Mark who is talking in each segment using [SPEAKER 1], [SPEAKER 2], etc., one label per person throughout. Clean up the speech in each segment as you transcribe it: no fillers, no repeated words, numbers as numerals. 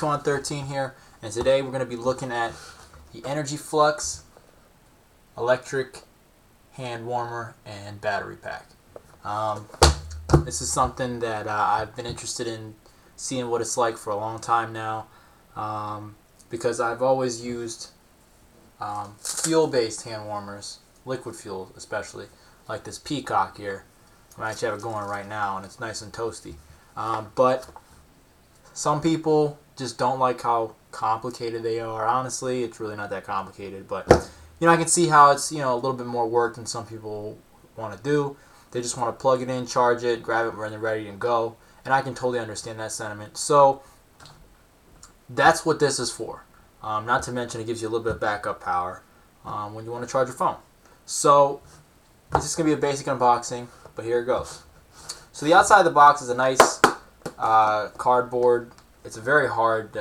[SPEAKER 1] Twan13 here, and today we're going to be looking at the Energy Flux electric hand warmer and battery pack. This is something that I've been interested in seeing what it's like for a long time now, because I've always used fuel-based hand warmers, liquid fuel especially, like this Peacock here. I actually have it going right now, and it's nice and toasty. But some people just don't like how complicated they are. Honestly, it's really not that complicated, but I can see how it's a little bit more work than some people want to do. They just want to plug it in, charge it, grab it when they're ready to go, and I can totally understand that sentiment. So that's what this is for. Not to mention it gives you a little bit of backup power when you want to charge your phone. So it's just going to be a basic unboxing, but here it goes. So the outside of the box is a nice cardboard. It's a very hard,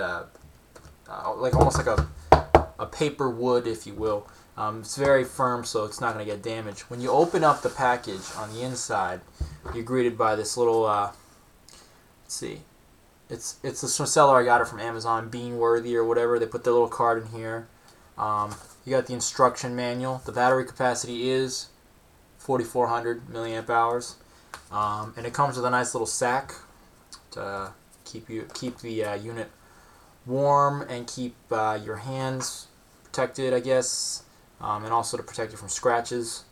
[SPEAKER 1] almost like a paper wood, if you will. It's very firm, so it's not going to get damaged. When you open up the package on the inside, you're greeted by this little, let's see, it's a seller. I got it from Amazon, Beanworthy or whatever. They put their little card in here. You got the instruction manual. The battery capacity is 4,400 milliamp hours, and it comes with a nice little sack to keep the unit warm and keep your hands protected, I guess, and also to protect you from scratches.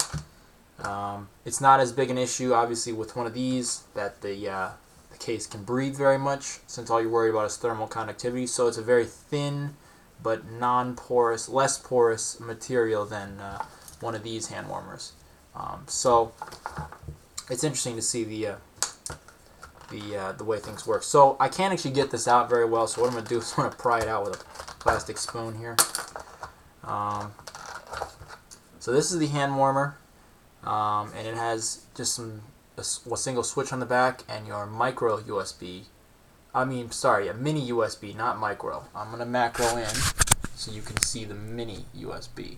[SPEAKER 1] It's not as big an issue, obviously, with one of these that the case can breathe very much, since all you're worried about is thermal conductivity. So it's a very thin but non-porous, less porous material than one of these hand warmers. So it's interesting to see the way things work. So I can't actually get this out very well, so what I'm going to do is I'm going to pry it out with a plastic spoon here. So this is the hand warmer, and it has just a single switch on the back and your micro USB. A mini USB, not micro. I'm going to macro in so you can see the mini USB.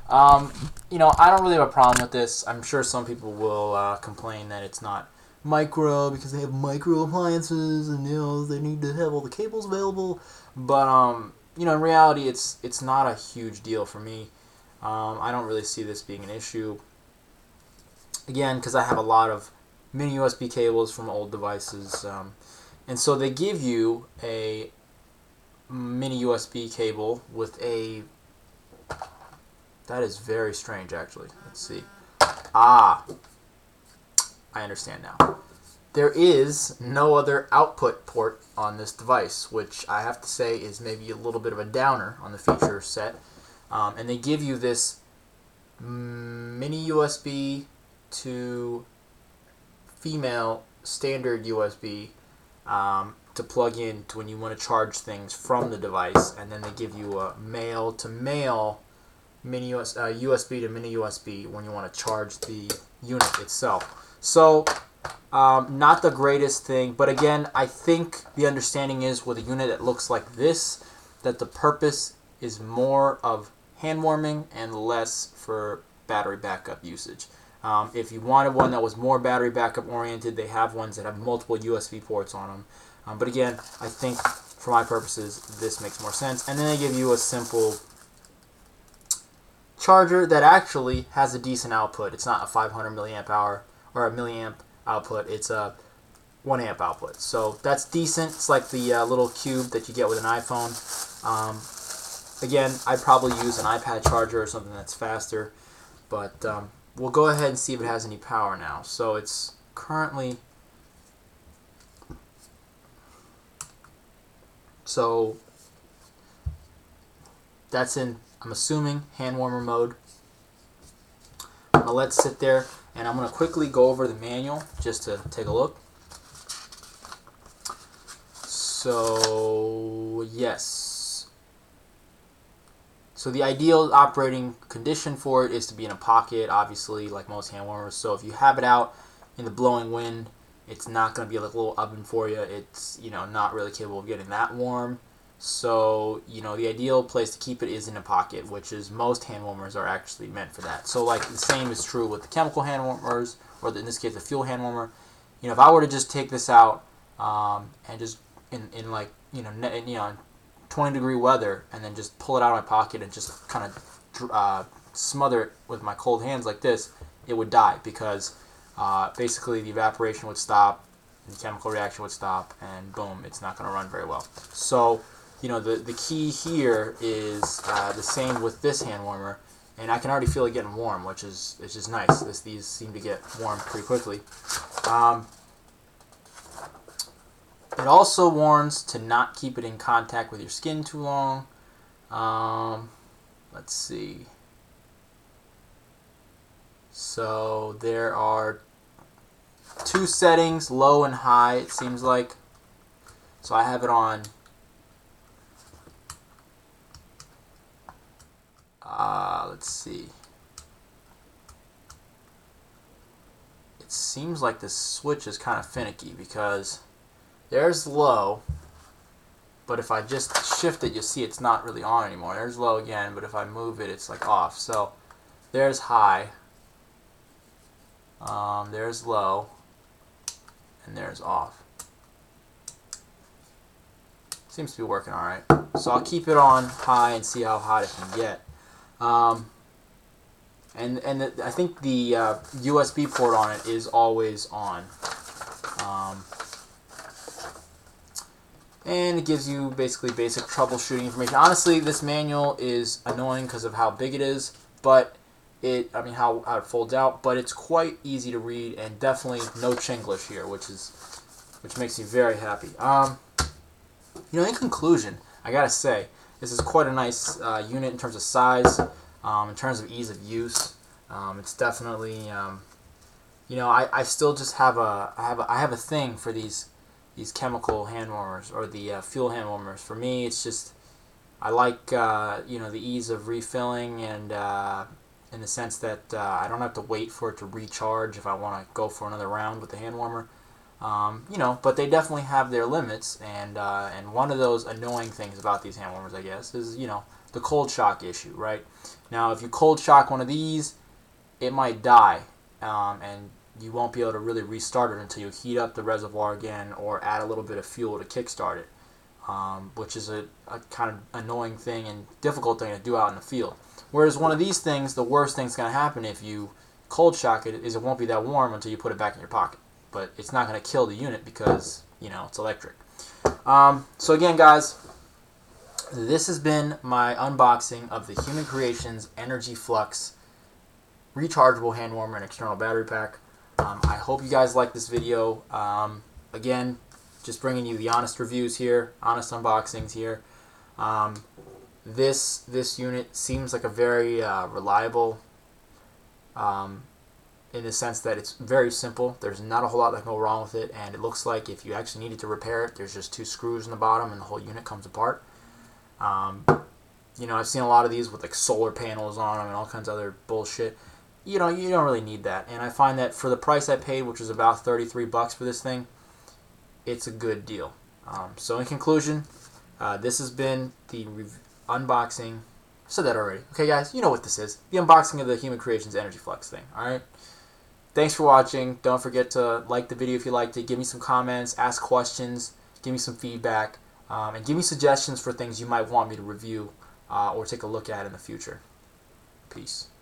[SPEAKER 1] I don't really have a problem with this. I'm sure some people will complain that it's not micro because they have micro appliances and they need to have all the cables available. But in reality, it's not a huge deal for me. I don't really see this being an issue. Again, because I have a lot of mini USB cables from old devices, and so they give you a mini USB cable with a. That is very strange, actually. Let's see. I understand now. There is no other output port on this device, which I have to say is maybe a little bit of a downer on the feature set. And they give you this mini USB to female standard USB to plug in to when you want to charge things from the device, and then they give you a male to male mini USB to mini USB when you want to charge the unit itself. So not the greatest thing, but again, I think the understanding is with a unit that looks like this, that the purpose is more of hand warming and less for battery backup usage. If you wanted one that was more battery backup oriented, they have ones that have multiple USB ports on them. But again, I think for my purposes, this makes more sense. And then they give you a simple charger that actually has a decent output. It's not a 500 milliamp hour or a milliamp output. It's a 1 amp output. So that's decent. It's like the little cube that you get with an iPhone. Again, I'd probably use an iPad charger or something that's faster. But we'll go ahead and see if it has any power now. So it's currently... So that's in, I'm assuming, hand warmer mode. I'm going to let it sit there, and I'm going to quickly go over the manual just to take a look. So, yes. So the ideal operating condition for it is to be in a pocket, obviously, like most hand warmers. So if you have it out in the blowing wind, it's not going to be like a little oven for you. It's, not really capable of getting that warm. So, the ideal place to keep it is in a pocket, which is most hand warmers are actually meant for that. So, like, the same is true with the chemical hand warmers, or in this case, the fuel hand warmer. If I were to just take this out and just in like in 20-degree weather, and then just pull it out of my pocket and just kind of smother it with my cold hands like this, it would die because basically the evaporation would stop, the chemical reaction would stop, and boom, it's not going to run very well. So, the key here is the same with this hand warmer, and I can already feel it getting warm, which is just nice. These seem to get warm pretty quickly. It also warns to not keep it in contact with your skin too long. Let's see. So there are 2 settings, low and high, it seems like. So I have it on let's see. It seems like the switch is kind of finicky because there's low, but if I just shift it, you'll see it's not really on anymore. There's low again, but if I move it, it's like off. So there's high, there's low, and there's off. Seems to be working all right. So I'll keep it on high and see how hot it can get. I think the USB port on it is always on. And it gives you basically basic troubleshooting information. Honestly, this manual is annoying because of how big it is, but how it folds out, but it's quite easy to read and definitely no Chinglish here, which makes me very happy. In conclusion, I gotta say, this is quite a nice unit in terms of size, in terms of ease of use. It's definitely, I still just have a thing for these chemical hand warmers or the fuel hand warmers. For me, it's just I like the ease of refilling and in the sense that I don't have to wait for it to recharge if I want to go for another round with the hand warmer. But they definitely have their limits, and one of those annoying things about these hand warmers, I guess, is the cold shock issue, right? Now, if you cold shock one of these, it might die, and you won't be able to really restart it until you heat up the reservoir again or add a little bit of fuel to kickstart it, which is a kind of annoying thing and difficult thing to do out in the field. Whereas one of these things, the worst thing's going to happen if you cold shock it is it won't be that warm until you put it back in your pocket. But it's not going to kill the unit because, it's electric. So again, guys, this has been my unboxing of the Human Creations Energy Flux rechargeable hand warmer and external battery pack. I hope you guys like this video. Again, just bringing you the honest reviews here, honest unboxings here. This unit seems like a very reliable, in the sense that it's very simple. There's not a whole lot that can go wrong with it, and it looks like if you actually needed to repair it, there's just 2 screws in the bottom and the whole unit comes apart. I've seen a lot of these with like solar panels on them and all kinds of other bullshit. You don't really need that, and I find that for the price I paid, which was about $33 for this thing, it's a good deal. So in conclusion, this has been the unboxing. I said that already. Okay, guys, you know what this is. The unboxing of the Human Creations Energy Flux thing, alright? Thanks for watching. Don't forget to like the video if you liked it. Give me some comments, ask questions, give me some feedback, and give me suggestions for things you might want me to review or take a look at in the future. Peace.